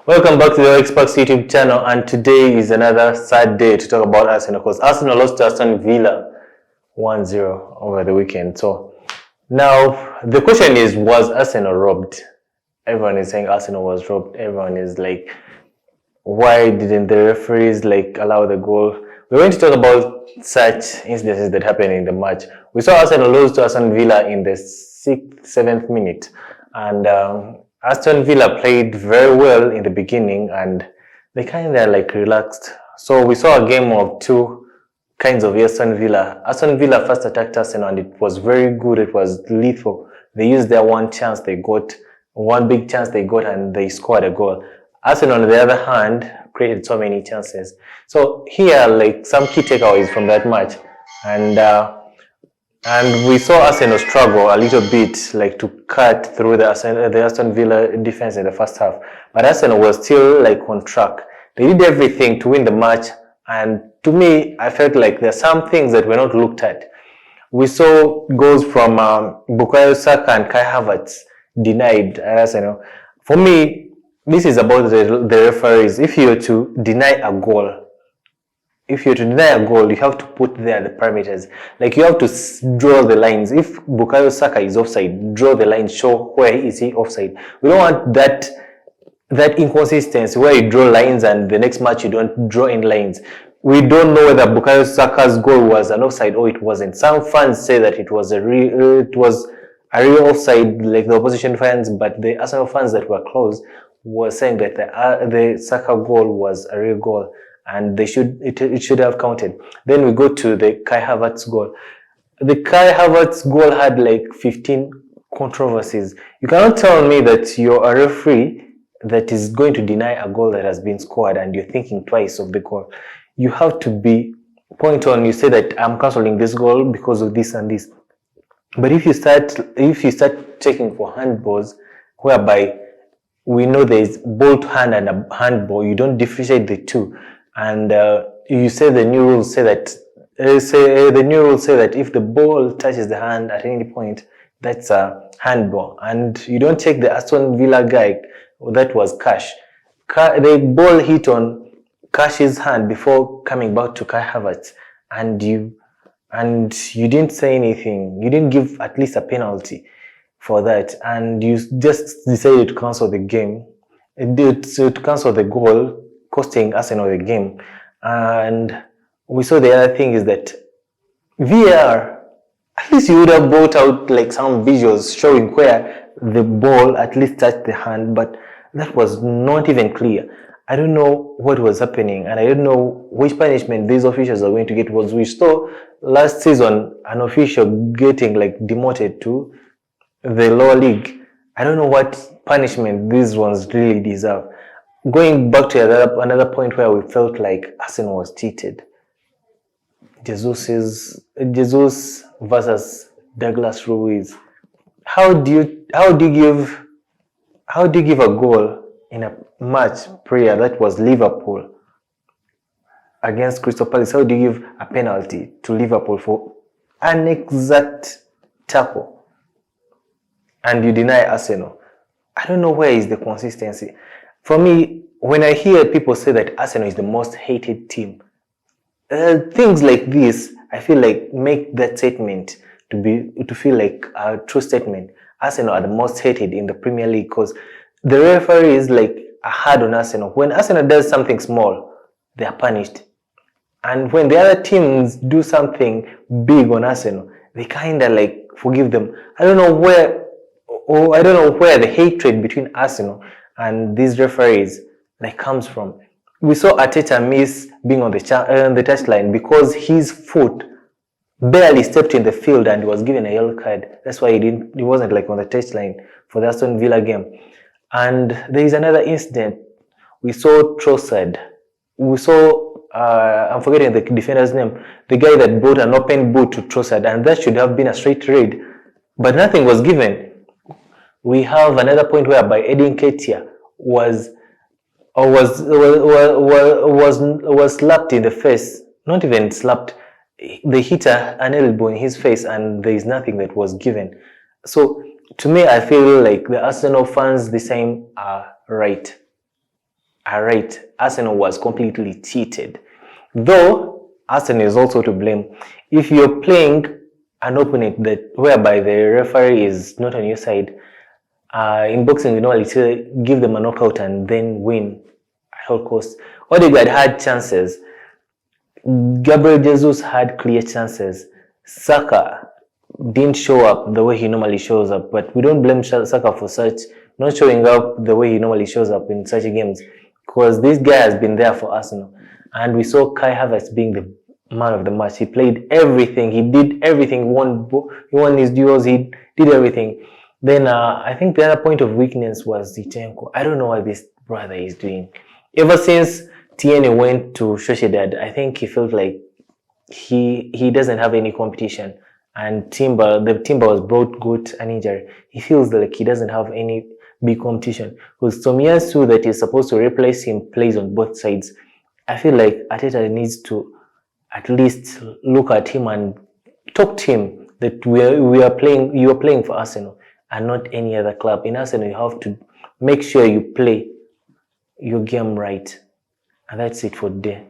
Welcome back to the Xbox YouTube channel, and today is another sad day to talk about Arsenal because Arsenal lost to Aston Villa 1-0 over the weekend. So now the question is, was Arsenal robbed? Everyone is saying Arsenal was robbed. Everyone is like, why didn't the referees allow the goal? We're going to talk about such incidents that happened in the match. We saw Arsenal lose to Aston Villa in the 6th, 7th minute, and Aston Villa played very well in the beginning and they kind of relaxed. So we saw a game of two kinds of Aston Villa. Aston Villa first attacked Arsenal and it was very good. It was lethal. They used their one chance they got, one big chance they got, and they scored a goal. Arsenal, on the other hand, created so many chances. So here, some key takeaways from that match. And we saw Arsenal struggle a little bit, to cut through the Aston Villa defense in the first half. But Arsenal was still on track. They did everything to win the match. And to me, I felt like there are some things that were not looked at. We saw goals from Bukayo, Saka, and Kai Havertz denied Arsenal. For me, this is about the referees. If you were to deny a goal, you have to put there the parameters. You have to draw the lines. If Bukayo Saka is offside, draw the line, show where is he offside. We don't want that inconsistency where you draw lines and the next match you don't draw in lines. We don't know whether Bukayo Saka's goal was an offside or it wasn't. Some fans say that it was a real offside, the opposition fans, but the Arsenal fans that were close were saying that the Saka goal was a real goal. And it should have counted. Then we go to the Kai Havertz goal. The Kai Havertz goal had 15 controversies. You cannot tell me that you're a referee that is going to deny a goal that has been scored and you're thinking twice of the goal. You have to be point on. You say that I'm cancelling this goal because of this and this. But if you start checking for handballs, whereby we know there is ball to hand and a handball, you don't differentiate the two. And you say the new rules say that if the ball touches the hand at any point, that's a handball. And you don't take the Aston Villa guy, that was Cash. The ball hit on Cash's hand before coming back to Kai Havertz, and you didn't say anything. You didn't give at least a penalty for that, and you just decided to cancel the game. To cancel the goal, costing Arsenal the game. And we saw the other thing is that VAR, at least you would have brought out some visuals showing where the ball at least touched the hand, but that was not even clear. I don't know what was happening, and I don't know which punishment these officials are going to get. We saw last season an official getting demoted to the lower league. I don't know what punishment these ones really deserve. Going back to another point where we felt like Arsenal was cheated. Jesus versus Douglas Luiz. How do you give a goal in a match prior that was Liverpool against Crystal Palace? How do you give a penalty to Liverpool for an exact tackle and you deny Arsenal? I don't know where is the consistency. For me, when I hear people say that Arsenal is the most hated team, things like this, I feel make that statement to feel like a true statement. Arsenal are the most hated in the Premier League because the referees are hard on Arsenal. When Arsenal does something small, they are punished. And when the other teams do something big on Arsenal, they kind of forgive them. I don't know where the hatred between Arsenal and these referees comes from. We saw Arteta miss being on the touchline because his foot barely stepped in the field and he was given a yellow card. That's why he wasn't on the touchline for the Aston Villa game. And there is another incident. We saw Trossard. We saw I'm forgetting the defender's name, the guy that brought an open boot to Trossard, and that should have been a straight red, but nothing was given. We have another point whereby Nketiah was slapped in the face. Not even slapped. They hit an elbow in his face and there is nothing that was given. So to me, I feel like the Arsenal fans this time are right. right, Arsenal was completely cheated. Though Arsenal is also to blame. If you're playing an opponent that whereby the referee is not on your side, in boxing we normally say give them a knockout and then win at all costs. Odegaard had chances. Gabriel Jesus had clear chances. Saka didn't show up the way he normally shows up, but we don't blame Saka for such not showing up the way he normally shows up in such games, because this guy has been there for Arsenal, and we saw Kai Havertz being the man of the match. He played everything, he did everything, he won his duels, he did everything. Then I think the other point of weakness was Zinchenko. I don't know what this brother is doing. Ever since Tierney went to Sociedad, I think he felt like he doesn't have any competition. And Timber was brought good an injury. He feels like he doesn't have any big competition. Because Tomiyasu that is supposed to replace him plays on both sides. I feel like Arteta needs to at least look at him and talk to him that you are playing for Arsenal and not any other club. In Arsenal, you have to make sure you play your game right. And that's it for today.